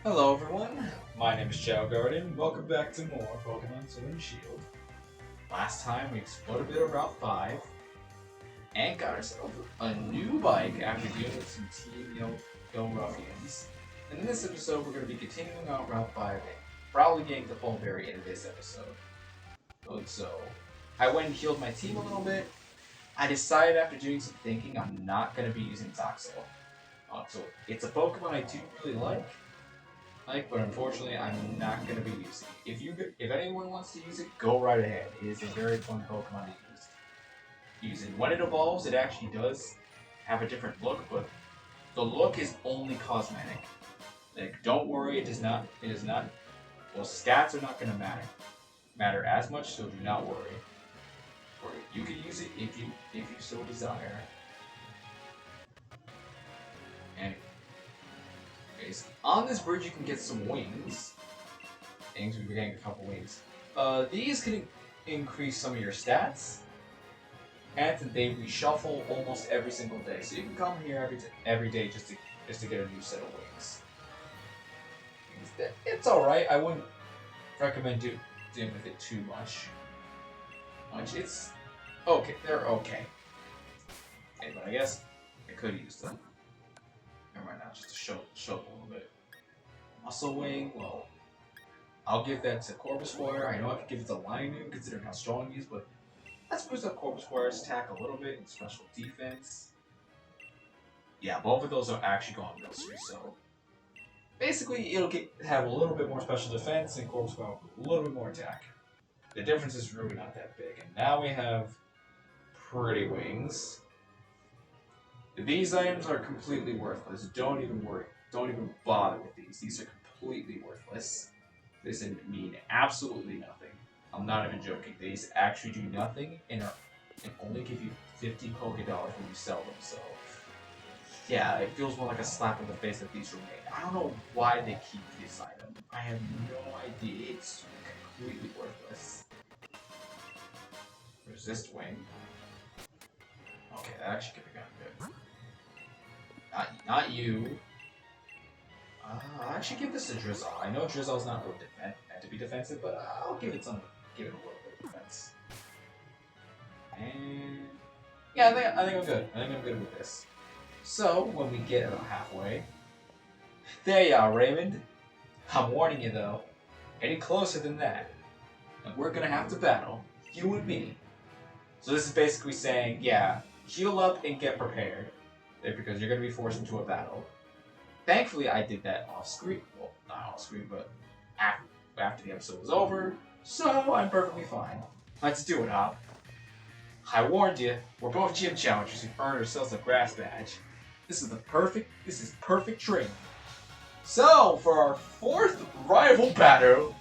Hello everyone, my name is Chow Garden. Welcome back to more Pokemon Sword and Shield. Last time we explored a bit of Route 5 and got ourselves a new bike after dealing with some Team Yo Ruffians. And in this episode we're going to be continuing on Route 5 and probably getting the Hulbury in this episode. So, I went and healed my team a little bit. I decided after doing some thinking I'm not going to be using Toxel. So it's a Pokemon I do really but unfortunately, I'm not going to be using it. If anyone wants to use it, go right ahead. It is a very fun Pokemon to use it. When it evolves, it actually does have a different look, but the look is only cosmetic. Like, don't worry, it is not. Well, stats are not going to matter as much, so do not worry. Or you can use it if you so desire. And on this bridge, you can get some wings. We're getting a couple wings. These can increase some of your stats, and they reshuffle almost every single day. So you can come here every day just to get a new set of wings. It's all right. I wouldn't recommend dealing with it too much. It's okay. They're okay. Okay, but I guess I could use them. Never mind now, just to show a little bit. Muscle Wing, well, I'll give that to Corvusquire. I know I could give it to Linu, considering how strong he is, but let's boost up Corvusquire's attack a little bit in special defense. Yeah, both of those are actually going military, so basically it'll have a little bit more special defense and Corvusquire a little bit more attack. The difference is really not that big. And now we have Pretty Wings. These items are completely worthless. Don't even worry. Don't even bother with these. These are completely worthless. This mean absolutely nothing. I'm not even joking. These actually do nothing and only give you 50 Pokédollars when you sell them. So, yeah, it feels more like a slap in the face that these remain. I don't know why they keep this item. I have no idea. It's completely worthless. Resist Wing. Okay, that actually could have gotten good. Not you. I'll actually give this to Drizzle. I know Drizzle's not really meant to be defensive, but I'll give it a little bit of defense. And yeah, I think I'm good. I think I'm good with this. So when we get about halfway, there you are, Raymond. I'm warning you though, any closer than that, and we're gonna have to battle, you and me. So this is basically saying, yeah, heal up and get prepared, because you're gonna be forced into a battle. Thankfully, I did that off screen. Well, not off screen, but after the episode was over, so I'm perfectly fine. Let's do it, Hop. I warned you, we're both gym challengers who've earned ourselves a grass badge. This is perfect training. So, for our fourth rival battle,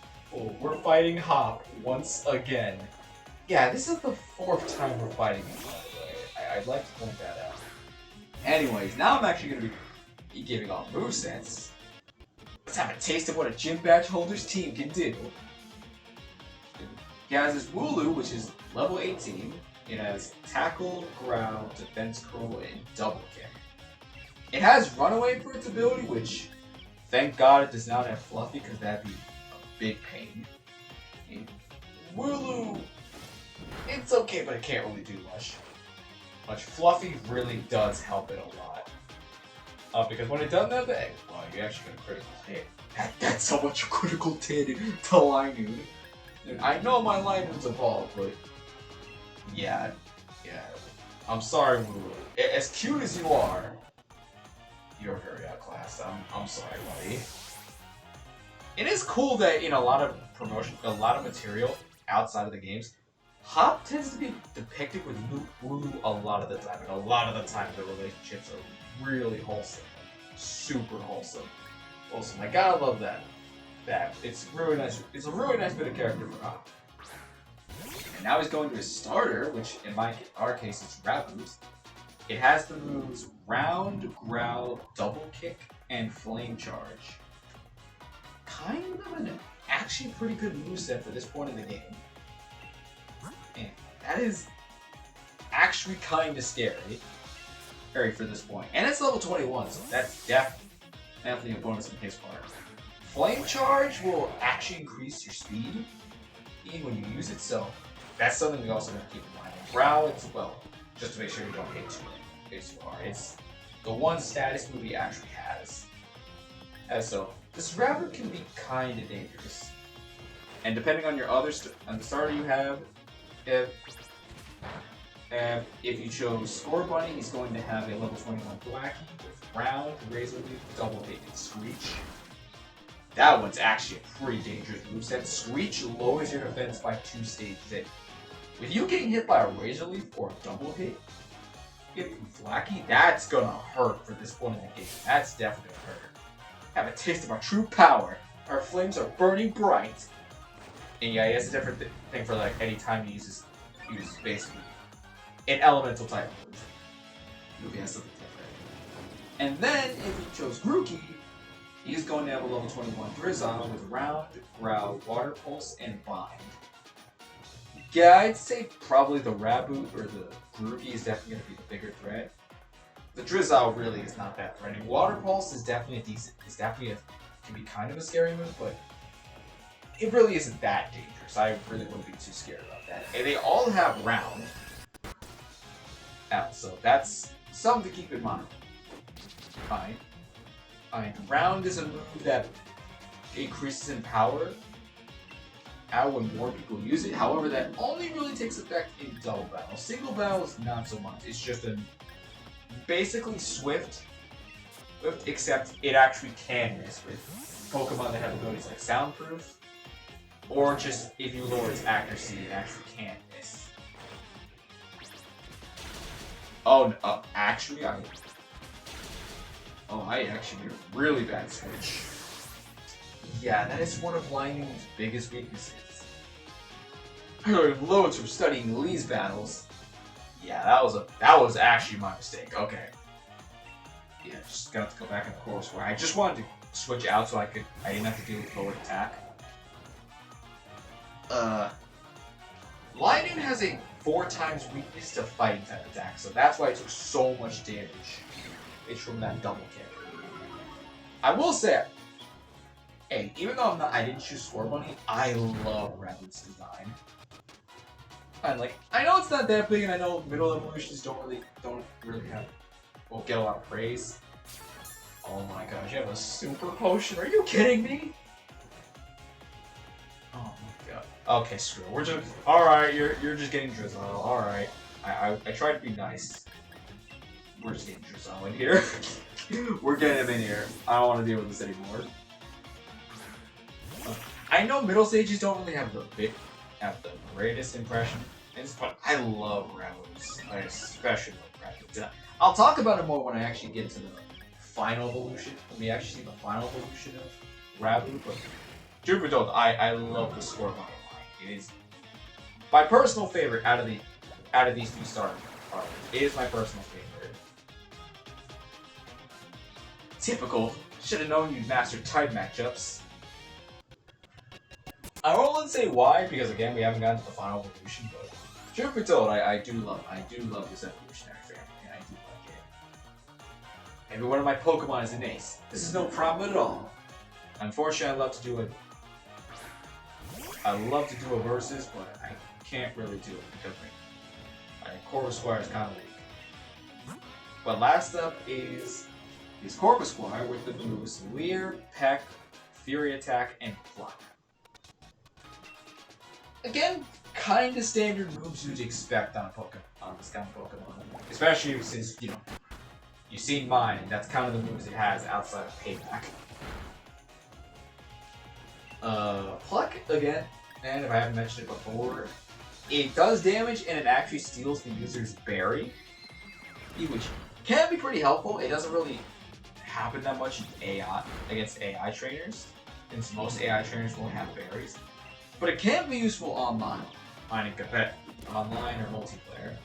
we're fighting Hop once again. Yeah, this is the fourth time we're fighting him, by the way. I'd like to point that out. Anyways, now I'm actually going to be giving off movesets. Let's have a taste of what a gym badge holder's team can do. He has his Wooloo, which is level 18. It has Tackle, Growl, Defense Curl, and Double Kick. It has Runaway for its ability, which, thank God it does not have Fluffy, because that'd be a big pain. And Wooloo, it's okay, but it can't really do much. Fluffy really does help it a lot. Because when it does that thing, well, you actually get a critical hit. That's how much critical hit to Linoon. I know my Linoon's evolved, but yeah. I'm sorry, Wooloo. As cute as you are, you're very outclassed. I'm sorry, buddy. It is cool that in a lot of material outside of the games, Hop tends to be depicted with Wooloo a lot of the time, and a lot of the time the relationships are really wholesome. Super wholesome. I gotta love that. It's really nice. It's a really nice bit of character for Hop. And now he's going to his starter, which in our case is Raboot. It has the moves Round, Growl, Double Kick, and Flame Charge. Kind of an actually pretty good moveset for this point in the game. And that is actually kind of scary for this point. And it's level 21, so that's definitely a bonus on his part. Flame Charge will actually increase your speed even when you use it, so that's something we also have to keep in mind. Growl as well, just to make sure you don't hit too hard. It's the one status move he actually has. So this Rabbit can be kind of dangerous, and depending on your other on the starter you have, if you chose Score Bunny, he's going to have a level 21 Blackie with Round, Razor Leaf, Double Hit, and Screech. That one's actually a pretty dangerous moveset. Screech lowers your defense by 2 stages. With you getting hit by a Razor Leaf or a Double Hit, Blackie, that's gonna hurt for this point in the game. That's definitely gonna hurt. Have a taste of our true power. Our flames are burning bright. And yeah, he has a different thing for like any time he uses basically an elemental type move. Grookey has something different. And then if he chose Grookey, he's going to have a level 21 Drizzle with Round, Growl, Water Pulse, and Bind. Yeah, I'd say probably the Raboot or the Grookey is definitely going to be the bigger threat. The Drizzle really is not that threatening. Water Pulse is definitely can be kind of a scary move, but it really isn't that dangerous. I really wouldn't be too scared about that. And they all have Round out, so that's something to keep in mind. Fine. Round is a move that increases in power out when more people use it. However, that only really takes effect in double battle. Single battle is not so much. It's just a basically swift, except it actually can miss with Pokemon that have abilities like Soundproof, or just if you lower its accuracy, it actually can't miss. Oh, actually, I actually made a really bad switch. Yeah, that is one of Lightning's biggest weaknesses. I learned loads from studying Lee's battles. Yeah, that was actually my mistake. Okay. Yeah, just got to go back in the course where I just wanted to switch out so I didn't have to deal with lowered attack. Lightning has a 4 times weakness to fighting type attack, so that's why it took so much damage. It's from that double kick. I will say, hey, even though I didn't choose Score Bunny, I love Rabbit's design. And like, I know it's not that big, and I know middle evolutions don't really get a lot of praise. Oh my gosh, you have a super potion? Are you kidding me? Oh my god. Okay, screw it. We're just alright. You're just getting Drizzle. All right. I tried to be nice. We're just getting Drizzle in here. We're getting him in here. I don't want to deal with this anymore. I know middle stages don't really have the greatest impression, but I love Rabbits. I especially love Rabbits. I'll talk about it more when I actually get to the final evolution. When we actually see the final evolution of Rabbit. But truth be told, I love the Score Bunny line. It is my personal favorite out of these 2 starters. It is my personal favorite. Typical. Should have known you'd master type matchups. I won't say why, because again, we haven't gotten to the final evolution, but truth be told, I do love this evolutionary family, and I do like it. Every one of my Pokemon is an ace. This is no problem at all. Unfortunately, I love to do a versus, but I can't really do it because my Corvisquire is kind of weak. But last up is Corvisquire with the moves Leer, Peck, Fury Attack, and Pluck. Again, kind of standard moves you'd expect on this kind of Pokemon. Especially since, you've seen mine, and that's kind of the moves it has outside of Payback. Pluck, again, and if I haven't mentioned it before, it does damage and it actually steals the user's berry, which can be pretty helpful. It doesn't really happen that much against AI trainers, since most AI trainers won't have berries. But it can be useful online or multiplayer.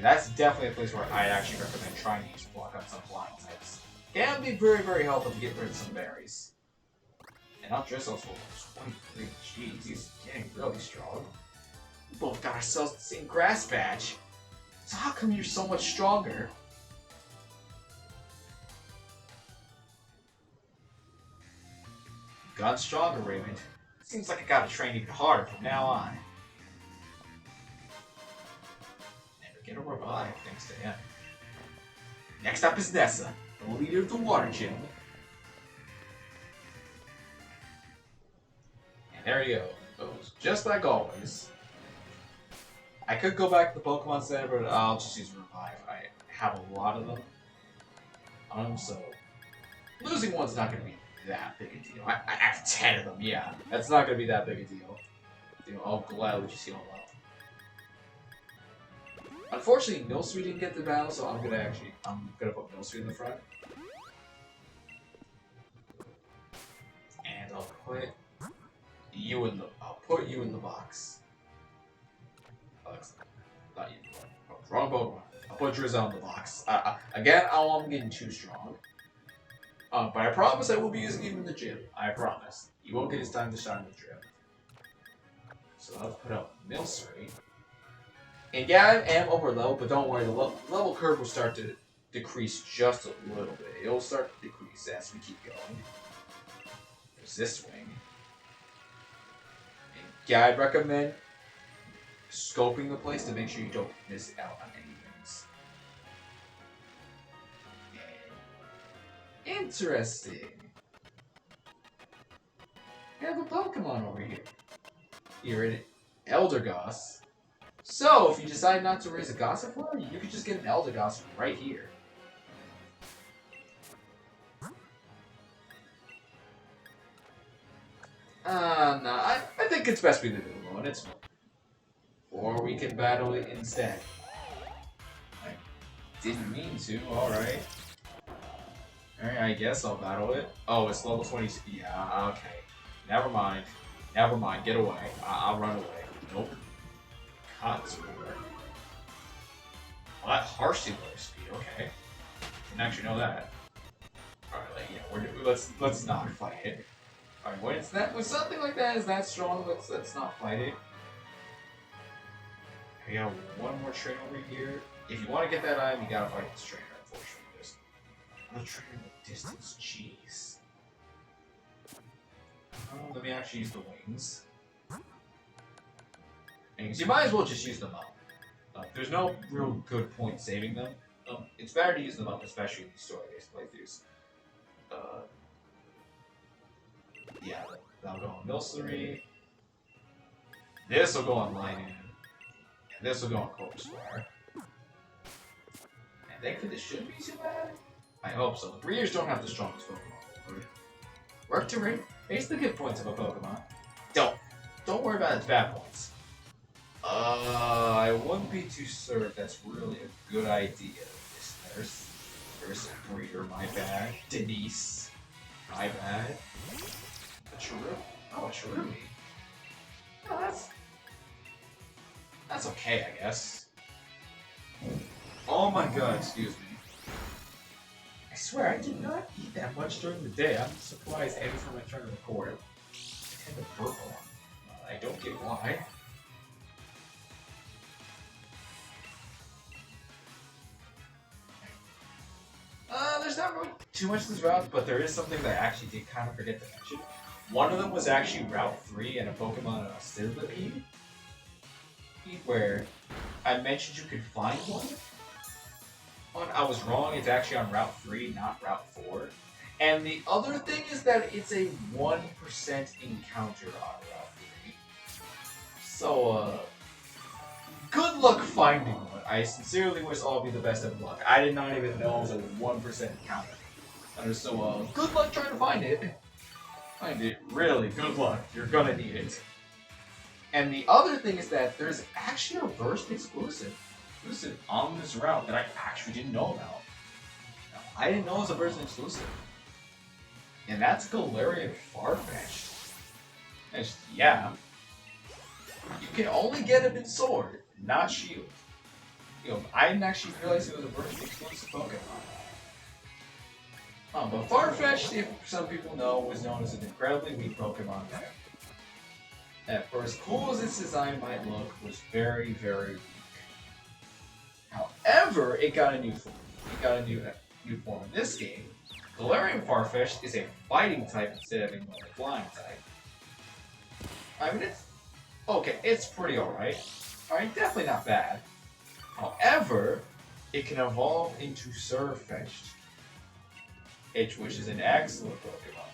That's definitely a place where I'd actually recommend trying to use Pluck on some flying types. Can be very, very helpful to get rid of some berries. And now Drizzle's level 23. Jeez, he's getting really strong. We both got ourselves the same grass badge. So how come you're so much stronger? Gotten stronger, Raymond. Seems like I gotta train even harder from now on. Never get a revive thanks to him. Next up is Nessa, the leader of the water gym. And there you go. Goes just like always. I could go back to the Pokemon Center, but I'll just use Revive. I have a lot of them. So losing one's not going to be that big a deal. I have 10 of them, yeah. That's not going to be that big a deal. I'll gladly just heal them up. Unfortunately, Milsui didn't get the battle, so I'm gonna put Milsui in the front. And I'll put you in the box. Oh, that's not you. Oh, wrong Pokemon. I'll put Drizzle in the box. Again, I'm getting too strong. But I promise I will be using him in the gym. I promise. He won't get his time to shine in the gym. So I'll put up Milsui. And yeah, I am over level, but don't worry, the level curve will start to decrease just a little bit. It will start to decrease as we keep going. There's this wing. And yeah, I'd recommend scoping the place to make sure you don't miss out on any things. Interesting. I have a Pokemon over here. You're an Eldergoss. So, if you decide not to raise a Gossifleur, you could just get an Eldergoss right here. No, I think it's best we leave it alone. It's fun. Or we can battle it instead. I didn't mean to, alright. Alright, I guess I'll battle it. Oh, it's level 20. Yeah, okay. Never mind. Never mind, get away. I'll run away. Nope. Cotton's Roar. Well, that harshly low speed, okay. Didn't actually know that. Alright, yeah, let's not fight it. Alright, when something like that is that strong, let's not fight it. We got one more train over here. If you want to get that item, you gotta fight this trainer, unfortunately. There's another trainer in the distance, jeez. Let me actually use the wings. And you might as well just use them up. There's no real good point saving them. It's better to use them up, especially in the story-based playthroughs. Yeah, that'll go on Milcery. This will go on Lightning. And this will go on Corpsewire. And thankfully this shouldn't be too bad. I hope so. The Breeders don't have the strongest Pokemon. Work to raise the good points of a Pokemon. Don't worry about its bad points. I wouldn't be too sure if that's really a good idea, listeners. There's a breeder, my bad. Denise, my bad. A Cherubi? Oh, a Cherubi. Oh, that's okay, I guess. Oh my god, excuse me. I swear, I did not eat that much during the day. I'm surprised every time I try to record, I tend to burp a lot. I don't get why. There's not really too much to this route, but there is something that I actually did kind of forget to mention. One of them was actually Route 3 and a Pokemon Stylipede, where I mentioned you could find one. I was wrong, it's actually on Route 3, not Route 4. And the other thing is that it's a 1% encounter on Route 3. So, good luck finding one. I sincerely wish all of you the best of luck. I did not even know it was a 1% encounter. So, good luck trying to find it. Find it, really, good luck. You're gonna need it. And the other thing is that there's actually a version exclusive on this route that I actually didn't know about. Now, I didn't know it was a version exclusive. And that's Galarian Farfetch'd. Yeah. You can only get him in Sword, not Shield. I didn't actually realize it was a version exclusive Pokemon. But Farfetch'd, if some people know, was known as an incredibly weak Pokemon that, for as cool as its design might look, was very, very weak. However, it got a new form. It got a new form in this game Galarian Farfetch'd is a fighting type instead of a flying type. I mean, it's okay, it's pretty alright. Alright, definitely not bad. However, it can evolve into Surfetch'd, which is an excellent Pokemon.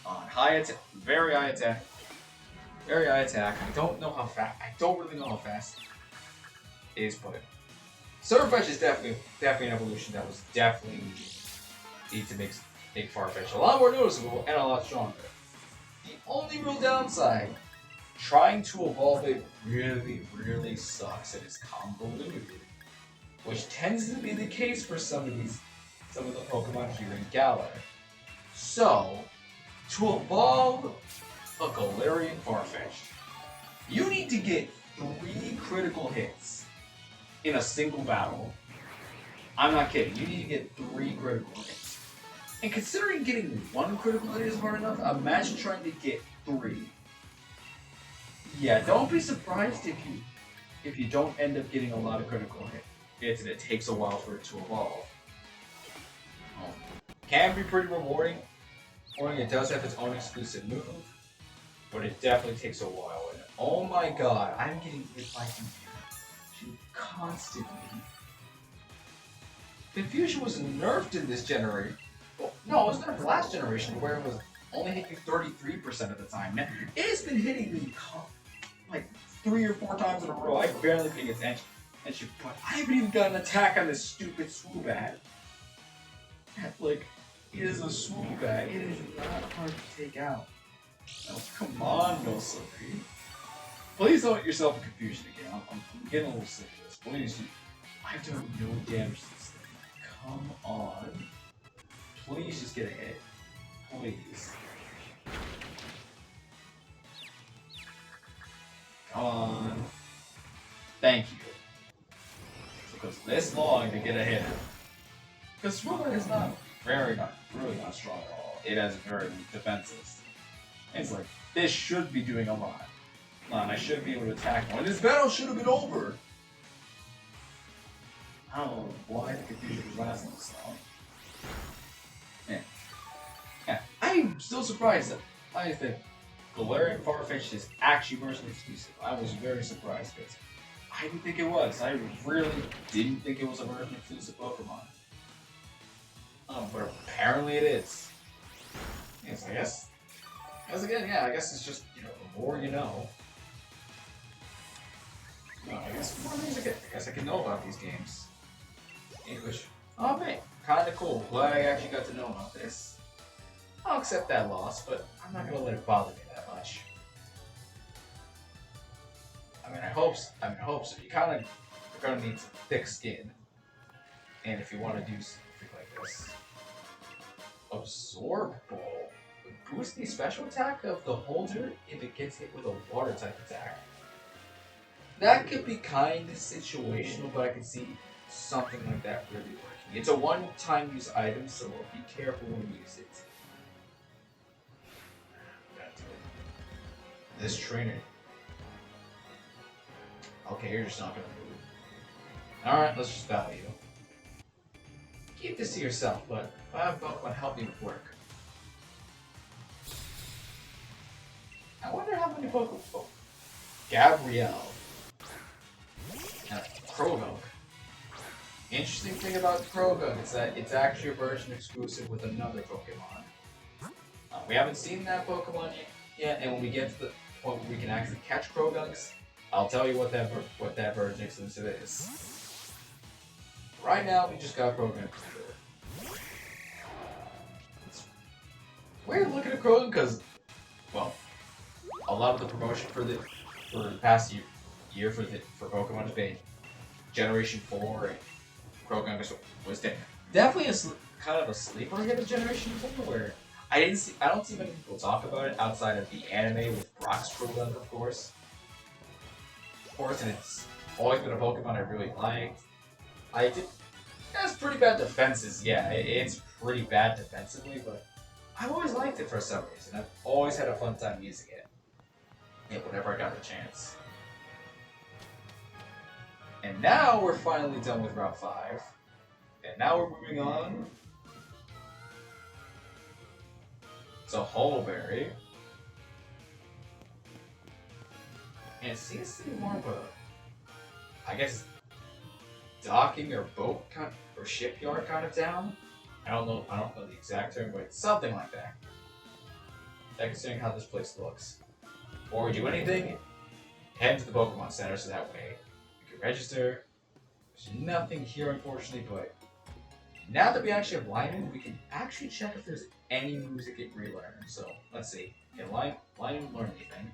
On high attack, very high attack. Very high attack. I don't know how fast. I don't really know how fast it is, but Surfetch'd is definitely an evolution that was definitely needed to make Farfetch'd a lot more noticeable and a lot stronger. The only real downside, trying to evolve it really sucks and is combo limited, which tends to be the case for some of the Pokemon here in Galar. So, to evolve a Galarian Farfetch'd, you need to get 3 critical hits in a single battle. I'm not kidding, you need to get 3 critical hits. And considering getting 1 critical hit is hard enough, imagine trying to get 3. Yeah, don't be surprised if you don't end up getting a lot of critical hits and it takes a while for it to evolve. Can be pretty rewarding. It does have its own exclusive move, but it definitely takes a while. And oh my god, I'm getting hit by Confusion constantly. Confusion was nerfed in this generation. Well, no, it was nerfed last generation where it was only hitting 33% of the time. Now, it has been hitting me like 3 or 4 times in a row. I barely pay attention. But I haven't even got an attack on this stupid Swoobat. Like, it is a Swoobat. It is not hard to take out. Oh, come on, no Slippery. Please don't hit yourself in Confusion again. I'm getting a little sick of this. Please, I've done no damage to this thing. Come on. Please just get a hit. Please. Come on. Thank you. It took us this long to get a hit. Because Swoobat is really not strong at all. It has very weak defenses. It's like, this should be doing a lot. I should be able to attack one. This battle should have been over! I don't know why the confusion was lasting this long. Yeah. I'm still surprised that I think Galarian Farfetch'd is actually version exclusive. I was very surprised because I didn't think it was. I really didn't think it was a version exclusive Pokemon. But apparently it is. Yes, I guess. Because again, yeah, I guess it's just, the more you know. Well, I guess more things I can know about these games. Which, oh man, kinda cool. Glad I actually got to know about this. I'll accept that loss, but I'm not gonna let it bother me that much. I hope so. You kinda are gonna need some thick skin. And if you want to do something like this. Absorb Ball would boost the special attack of the holder if it gets hit with a water type attack. That could be kind of situational, but I could see something like that really working. It's a one-time use item, so be careful when you use it. This trainer. Okay, you're just not gonna move. Alright, let's just battle you. Keep this to yourself, but if I have Pokemon help me with work. I wonder how many Pokemon. Oh. Gabrielle. And Krogunk. Interesting thing about Krogunk is that it's actually a version exclusive with another Pokemon. We haven't seen that Pokemon yet, and when we get to the point where we can actually catch Krogunks, I'll tell you what that version exclusive is. Right now, we just got Krogunk. It's weird looking at Krogunk because, well, a lot of the promotion for the past year for Pokemon has been Generation 4 and Krogunk was definitely kind of a sleeper hit of Generation 4 where I don't see many people talk about it outside of the anime with Brock's Krogunk, of course. And it's always been a Pokemon I really liked. It has pretty bad defenses, yeah, it's pretty bad defensively, but I've always liked it for some reason. I've always had a fun time using it. Yeah, whenever I got the chance. And now we're finally done with Route 5. And now we're moving on It's a Hulbury. And it seems to be more of a, I guess, docking or boat kind or shipyard kind of town. I don't know the exact term, but it's something like that. Considering how this place looks. Before we do anything, head to the Pokemon Center so that way we can register. There's nothing here, unfortunately, but now that we actually have Lyman, we can actually check if there's any moves that get relearned. So, let's see. Can Lyman learn anything?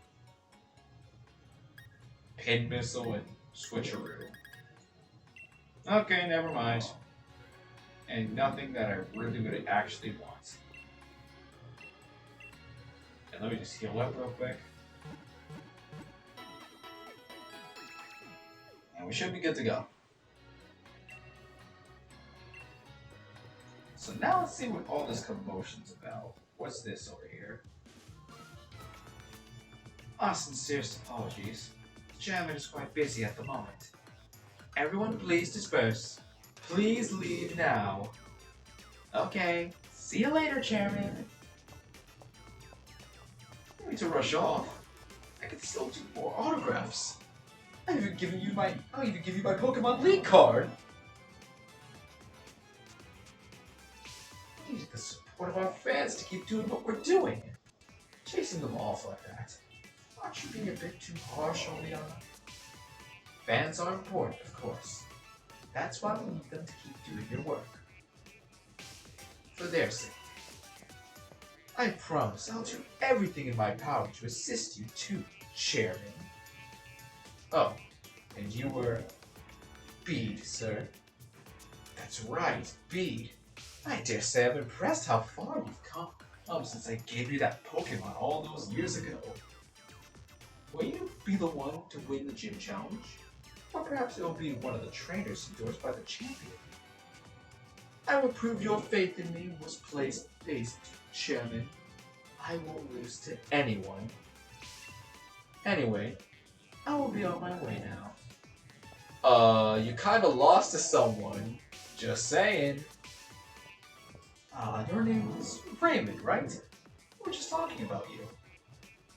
Pin Missile and Switcheroo. Okay, never mind. And nothing that I really would actually want. And let me just heal up real quick. And we should be good to go. So now let's see what all this commotion's about. What's this over here? Our sincerest apologies. The chairman is quite busy at the moment. Everyone please disperse. Please leave now. Okay. See you later, Chairman. I need to rush off. I can still do more autographs. I'll even give you my Pokemon League card. We need the support of our fans to keep doing what we're doing. Chasing them off like that. Aren't you being a bit too harsh, Oleana? Fans are important, of course. That's why we need them to keep doing their work. For their sake. I promise I'll do everything in my power to assist you too, Chairman. Oh, and you were Bede, sir. That's right, Bede. I dare say I'm impressed how far you've come since I gave you that Pokemon all those years ago. Will you be the one to win the gym challenge? Or perhaps it'll be one of the trainers endorsed by the champion. I will prove your faith in me was placed, Chairman. I won't lose to anyone. Anyway, I will be on my way now. You kinda lost to someone. Just saying. Your name was Raymond, right? We were just talking about you.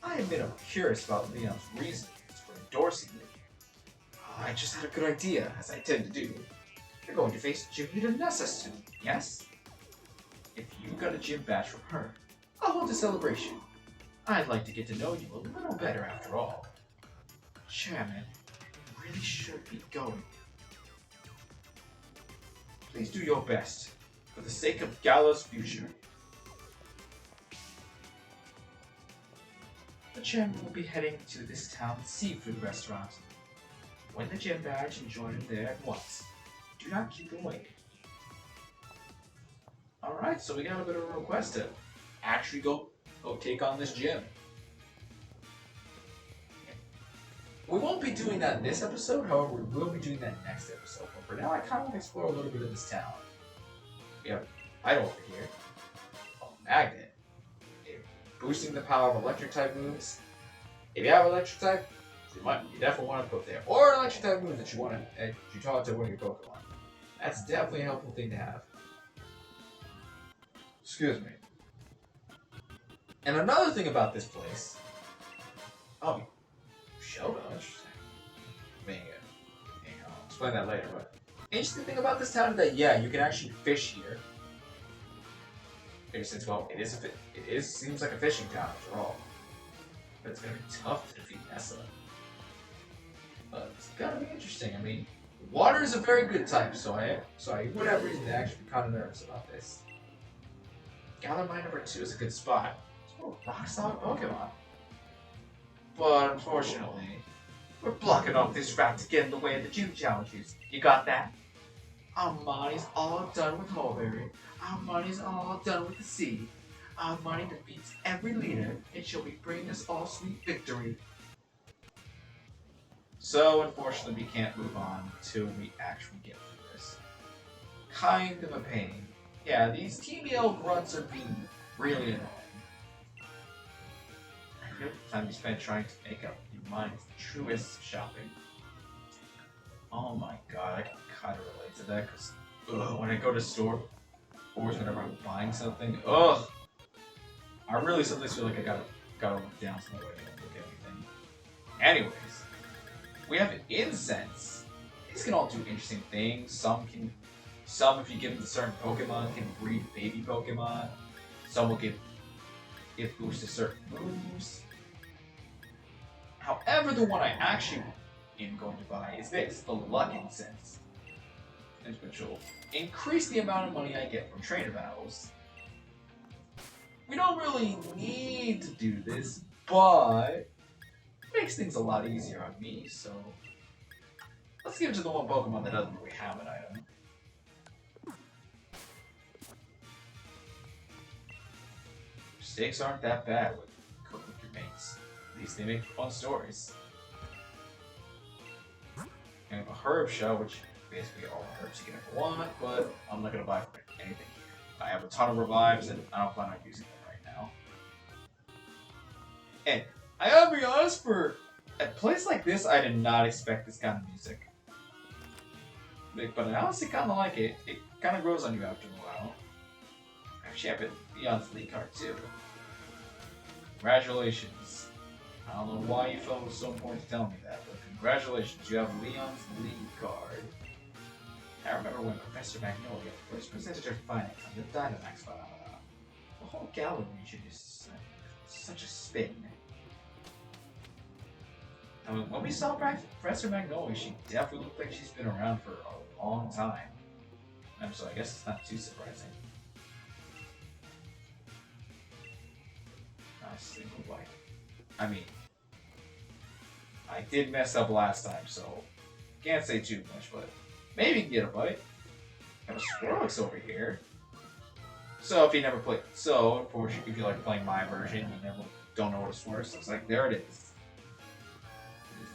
I admit I'm curious about Leon's reasons for endorsing me. I just had a good idea, as I tend to do. You're going to face Gym Leader Nessa soon, yes? If you got a gym badge from her, I'll hold a celebration. I'd like to get to know you a little better after all. Chairman, you really should be going. Please do your best, for the sake of Gallo's future. The chairman will be heading to this town's seafood restaurant. Win the gym badge and join him there at once. Do not keep him waiting. Alright, so we got a bit of a request to actually go take on this gym. We won't be doing that in this episode, however, we will be doing that next episode. But for now, I kind of want to explore a little bit of this town. We have Idle over here. A magnet. Boosting the power of electric type moves. If you have electric type, you definitely want to put there. Or an electric type move that you taught to one of your Pokemon. That's definitely a helpful thing to have. Excuse me. And another thing about this place. Oh, Shoto, interesting. I mean, I'll explain that later, but interesting thing about this town is that you can actually fish here. Since it seems like a fishing town after all. But it's gonna be tough to defeat Nessa. But it's gonna be interesting. I mean, water is a very good type, so I would have reason to actually be kind of nervous about this. Galar Mine number 2 is a good spot. It's a rock solid Pokemon. But unfortunately, we're blocking off this route to get in the way of the gym challenges. You got that? Our money's all done with Hulbury. Our money's all done with the sea. Our money defeats every leader, and she'll be bringing us all sweet victory. So, unfortunately, we can't move on until we actually get through this. Kind of a pain. Yeah, these TBL grunts are being really annoying. I feel the time you spend trying to make up your mind's truest shopping. Oh my god, I can kind of relate to that, because when I go to store, or whenever I'm buying something, ugh! I really sometimes feel like I gotta look down so that way I don't look at anything. Anyways, we have incense. These can all do interesting things. Some if you give them to certain Pokemon can breed baby Pokemon. Some will give boosts to certain moves. However, the one I actually am going to buy is this, the Luck Incense, which will increase the amount of money I get from trainer battles. We don't really need to do this, but it makes things a lot easier on me, so let's give it to the one Pokemon that doesn't really have an item. Mistakes aren't that bad with cooking with your mates. At least they make fun stories. And a herb shell, which basically all the herbs you can ever want, but I'm not gonna buy for anything here. I have a ton of revives and I don't plan on using them right now. And I gotta be honest, for a place like this, I did not expect this kind of music. But I honestly kinda like it. It kinda grows on you after a while. Actually, I have it Leon's League card too. Congratulations. I don't know why you felt it was so important to tell me that, but congratulations, you have Leon's League card. I remember when Professor Magnolia first presented her findings on the Dynamax phenomena. The whole Galar region is such a spin. I mean, when we saw Professor Magnolia, she definitely looked like she's been around for a long time. So I guess it's not too surprising. Single bite. I mean, I did mess up last time, so can't say too much, but maybe you can get a bite. Got a Squirrelix over here. So if you never play, unfortunately, if you like playing my version, you never don't know what a Squirrelix looks like. There it is.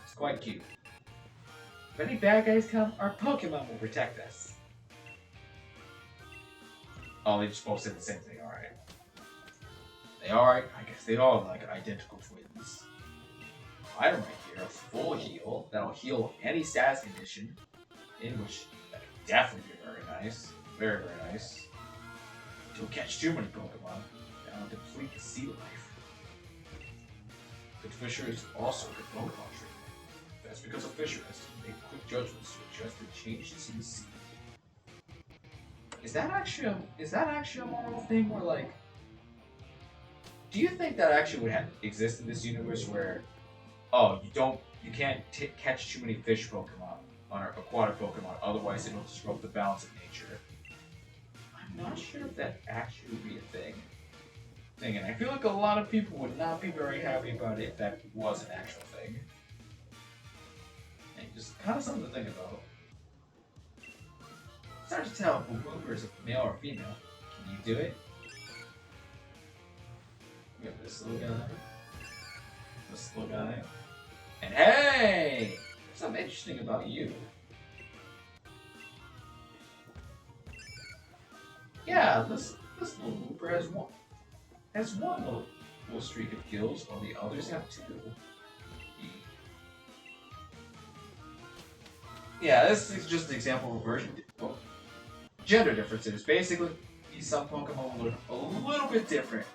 It's quite cute. If any bad guys come, our Pokemon will protect us. Oh, they just both said the same thing. All right. They are, I guess they are like identical twins. Item right here, a full heal that'll heal any status condition, in which that could definitely be very nice. Very, very nice. Don't catch too many Pokemon, that'll deplete the sea life. Good Fisher is also a good Pokemon trainer. That's because a Fisher has to make quick judgments to adjust the changes in the sea. Is that actually a moral thing where like, do you think that actually would exist in this universe where, oh, you can't catch too many fish Pokemon on our aquatic Pokemon, otherwise it'll disrupt the balance of nature? I'm not sure if that actually would be a thing. And I feel like a lot of people would not be very happy about it if that was an actual thing. And just kind of something to think about. It's hard to tell if a Wooper is a male or female. Can you do it? We have this little guy, and hey! There's something interesting about you. Yeah, this little Wooper has one little streak of kills, while the others have two. Yeah, this is just an example of version. Well, gender differences. Basically, some Pokemon look a little bit different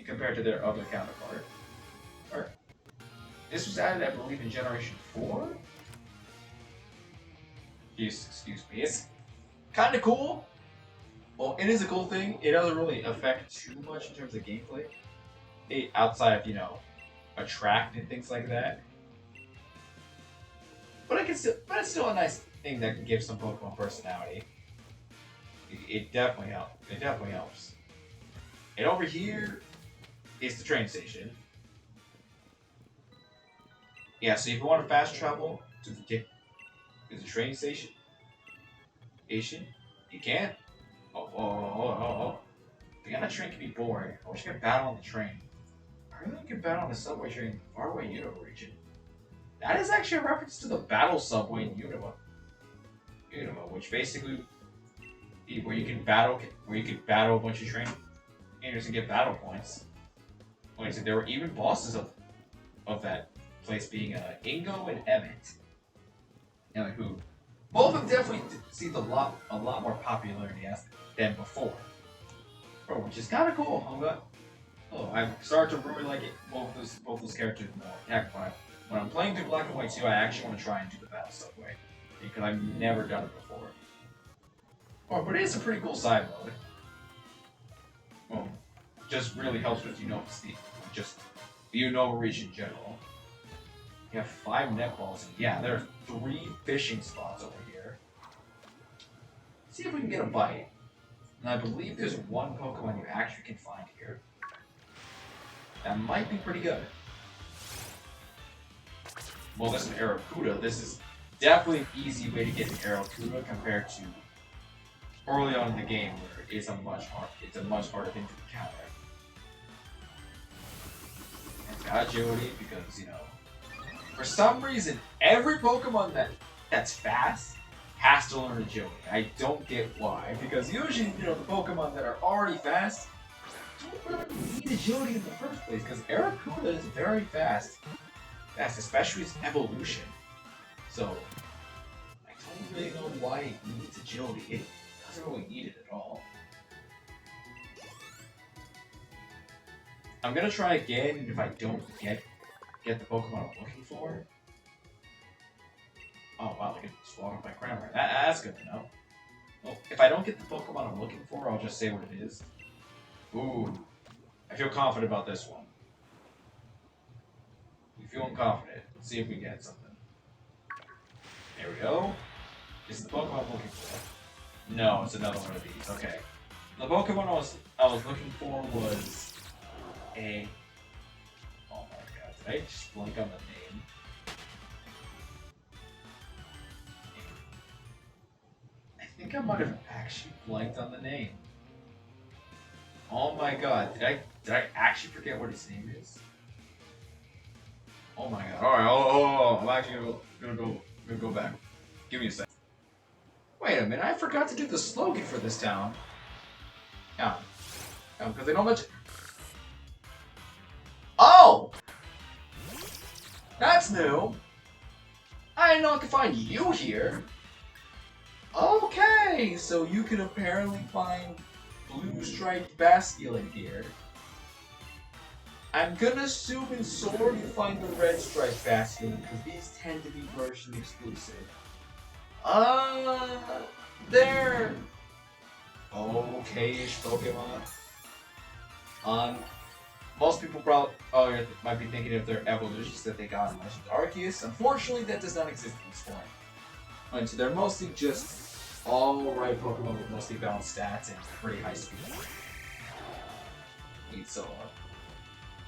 compared to their other counterpart. This was added, I believe, in Generation 4? Excuse me. It's kind of cool. Well, it is a cool thing. It doesn't really affect too much in terms of gameplay. Outside of, attract and things like that. But it's still a nice thing that can give some Pokemon personality. It definitely helps. It definitely helps. And over here is the train station. Yeah, so if you want to fast travel to the train station, you can. Being on a train can be boring. I wish I could battle on the train. I really can battle on the subway train in the faraway Unova region. That is actually a reference to the battle subway in Unova, which basically where you can battle a bunch of train trainers and get battle points. Like I said, there were even bosses of that place being Ingo and Emmett, and who both have definitely seen a lot more popularity than before, which is kind of cool. Oh, I've started to really like it, both those characters in Attack 5. When I'm playing through Black and White 2, I actually want to try and do the battle stuff way. Because I've never done it before. Oh, but it is a pretty cool side mode. Well, just really helps with just reach in general. You have 5 netballs, and yeah, there are 3 fishing spots over here. Let's see if we can get a bite. And I believe there's one Pokemon you actually can find here. That might be pretty good. Well, this is an Arrokuda. This is definitely an easy way to get an Arrokuda compared to early on in the game where it's a much harder thing to encounter. It's got agility because, for some reason, every Pokemon that's fast has to learn agility. I don't get why, because usually, the Pokemon that are already fast don't really need agility in the first place, because Arrokuda is very fast, especially its evolution. So, I don't really know why it needs agility. It doesn't really need it at all. I'm gonna try again, and if I don't get the Pokemon I'm looking for. Oh wow, I can swallow up my grammar. That's good to know. Well, if I don't get the Pokemon I'm looking for, I'll just say what it is. Ooh, I feel confident about this one. You feeling confident? Let's see if we get something. There we go. Is the Pokemon I'm looking for? No, it's another one of these. Okay. The Pokemon I was looking for was a. Oh my god! Did I just blank on the name? I think I might have actually blanked on the name. Oh my god! Did I actually forget what his name is? Oh my god! All right. Oh, I'm actually gonna go back. Give me a sec. Wait a minute! I forgot to do the slogan for this town. Yeah. Because they don't mention. Oh! That's new! I didn't know I could find you here! Okay, so you can apparently find blue striped Basculin here. I'm gonna assume in Sword you find the red striped Basculin, because these tend to be version exclusive. They're okay-ish Pokemon. Most people probably might be thinking of their evolutions that they got in Legend Arceus. Unfortunately, that does not exist in this form. And so they're mostly just alright Pokemon with mostly balanced stats and pretty high speed. So,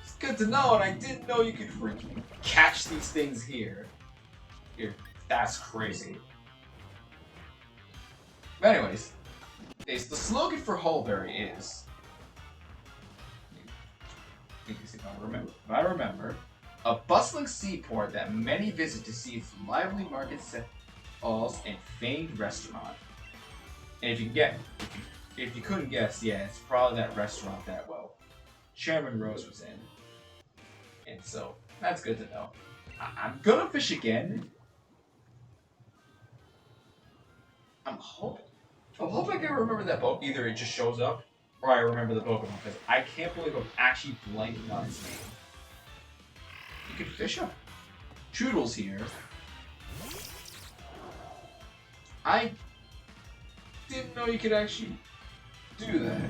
it's good to know, and I didn't know you could freaking catch these things here. That's crazy. But anyways, the slogan for Hulbury is... If I remember, a bustling seaport that many visit to see its lively market stalls and famed restaurant. And if you couldn't guess, yeah, it's probably that restaurant that Chairman Rose was in. And so that's good to know. I'm gonna fish again. I'm hoping I can remember that boat. Either it just shows up, or I remember the Pokemon, because I can't believe I'm actually blanking on its name. You can fish up Choodles here. I didn't know you could actually do that.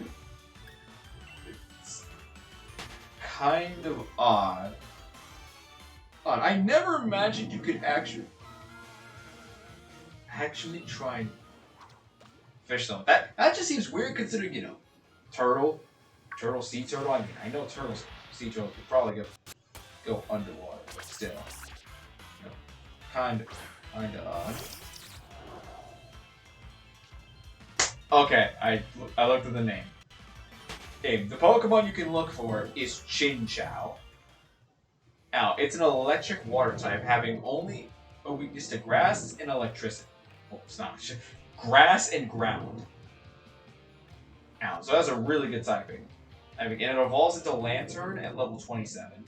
It's kind of odd. I never imagined you could actually try and fish them. That just seems weird considering, turtle, sea turtle. I mean, I know turtles, sea turtles could probably go underwater, but still, kind of odd. Okay, I looked at the name. Okay, the Pokemon you can look for is Chinchou. Now, it's an electric water type, having only a weakness to grass and electricity. Well, it's not. Grass and ground. Now, so that's a really good typing. And it evolves into Lantern at level 27.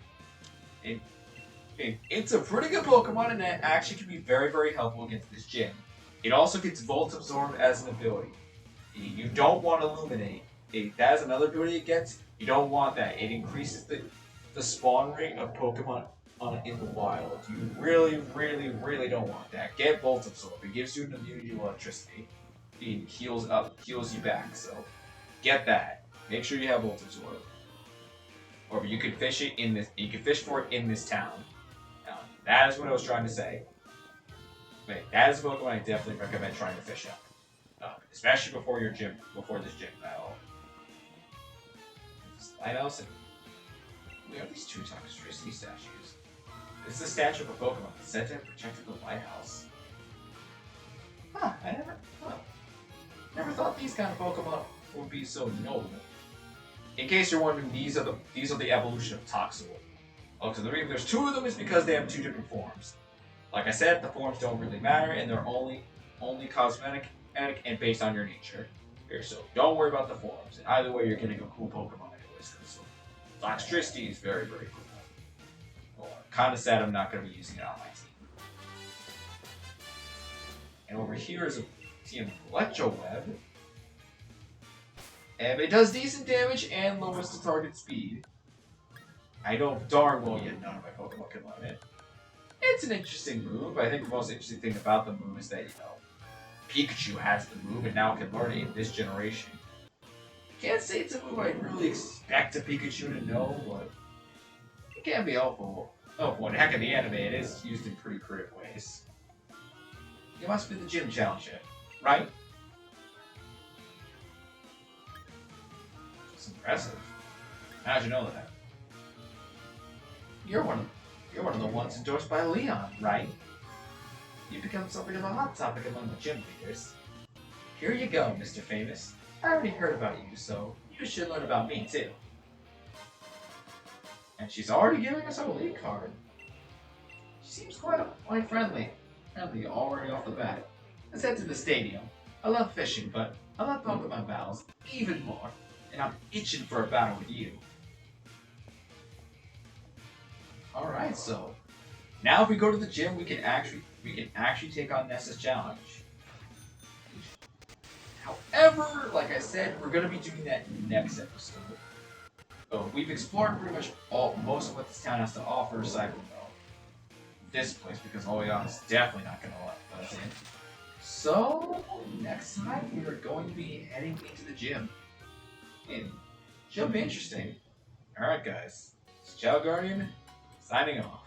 It's a pretty good Pokemon, and it actually can be very, very helpful against this gym. It also gets Volt Absorb as an ability. You don't want to Illuminate. That is another ability it gets. You don't want that. It increases the spawn rate of Pokemon in the wild. You really, really, really don't want that. Get Volt Absorb. It gives you an immunity to electricity. It heals you back. So get that. Make sure you have Volt Absorb. Or you can fish it in this. You can fish for it in this town. Now, that is what I was trying to say. Wait, that is a Pokemon I definitely recommend trying to fish up. Especially before this gym battle. Lighthouse and we have these two Toxtricity statues. This is a statue of a Pokemon said to have protected the lighthouse. I never thought these kind of Pokemon would be so noble. In case you're wondering, these are the evolution of Toxel. So the reason there's two of them is because they have two different forms. Like I said, the forms don't really matter, and they're only cosmetic and based on your nature. Here, so don't worry about the forms. And either way, you're getting a cool Pokemon anyways. Because Toxtricity is very, very cool. Well, I'm kind of sad I'm not going to be using it on my team. And over here is a team of Electro Web. And it does decent damage and lowers the target speed. I know darn well yet none of my Pokemon can learn it. It's an interesting move. I think the most interesting thing about the move is that, Pikachu has the move and now can learn it in this generation. Can't say it's a move I really expect a Pikachu to know, but it can be helpful. Oh, and heck, in the anime, it is used in pretty creative ways. You must be the gym challenger, right? It's impressive. How'd you know that? You're one of the ones endorsed by Leon, right? You've become something of a hot topic among the gym leaders. Here you go, Mr. Famous. I already heard about you, so you should learn about me too. And she's already giving us our lead card. She seems quite friendly already off the bat. Let's head to the stadium. I love fishing, but I love Pokemon battles even more, and I'm itching for a battle with you. Alright, so now if we go to the gym, we can actually take on Nessa's challenge. However, like I said, we're gonna be doing that next episode. So we've explored pretty much most of what this town has to offer, aside from this place, because Oleon is definitely not gonna let us in. So next time we are going to be heading into the gym. And should be interesting. Alright guys. It's Chow Guardian signing off.